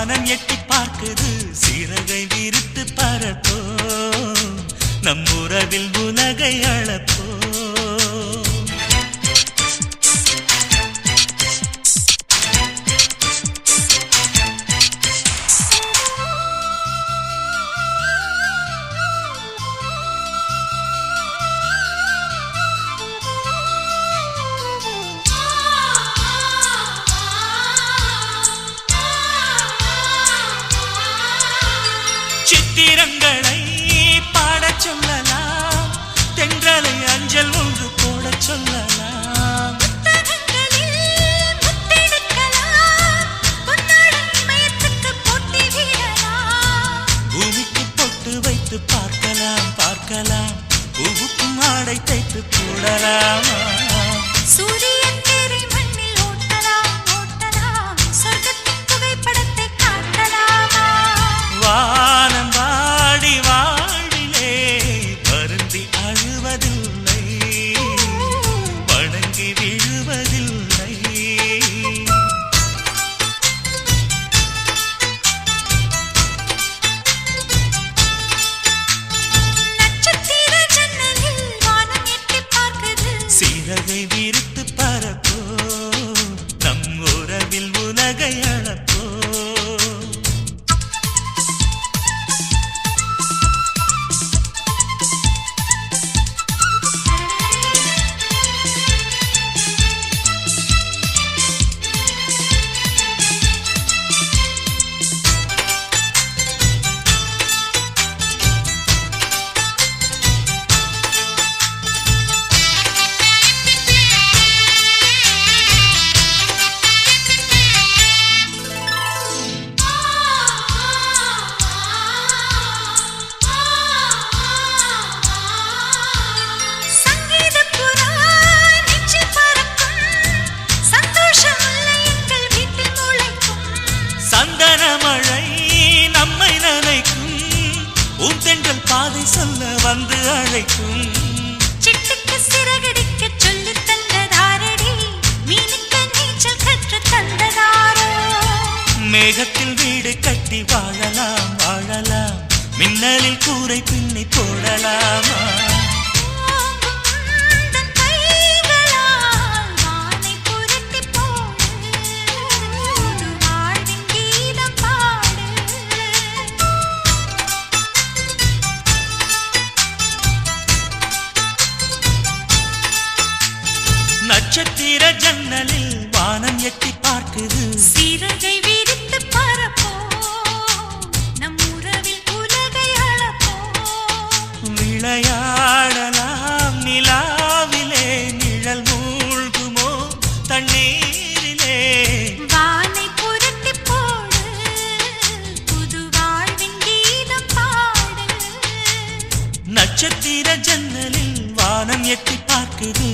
வானம் எட்டி பார்க்குது சிறகை விரித்து பறப்போ நம் உறவில் உலகை அளப்போ சித்திரங்களை பாடச் சொல்லலாம் தென்றலை அஞ்சல் ஒன்று போடச் சொல்லலாம் பூமிக்கு பொட்டு வைத்து பார்க்கலாம் பார்க்கலாம் பூவுக்கும் ஆடை தைத்து போடலாம் சூரியன் தேரை மண்ணில் ஓட்டலாம் ஓட்டலாம் சொர்க்கத்தின் புகைப்படத்தை காட்டலாமா வானம் வாடி வாழ்விலே வருந்தி அழுவதில்லை வணங்கி விழுவதில்லை நட்சத்திர ஜன்னலில் வானம் எட்டி பார்க்குது சிறகை விரித்து பறப்போ நம் உறவில் உலகை அளப்போ சந்தனமழை நம்மை நனைக்கும் ஊந்தென்றல் பாதை சொல்ல வந்து அழைக்கும் சிட்டுக்கு சிறகடிக்க சொல்லி தந்ததாரடி மீனுக்கு நீச்சல் கற்று தந்ததாரோ மேகத்தில் வீடு கட்டி வாழலாம் வாழலாம் மின்னலில் கூரை பின்னி போடலாமா தன் கைகளால் வானை புரட்டி போடு புது வாழ்வின் கீதம் பாடு நட்சத்திர ஜன்னலில் வானம் எட்டி பார்க்குது சிறகை விரித்து பறப்போ நம் உறவில் உலகை அளப்போ விளையாடலாம் நிலாவிலே நிழல் மூழ்குமோ தண்ணீரிலே வானை புரட்டி போடு புது வாழ்வின் கீதம் பாடு நட்சத்திர ஜன்னலில் வானம் எட்டி பார்க்குது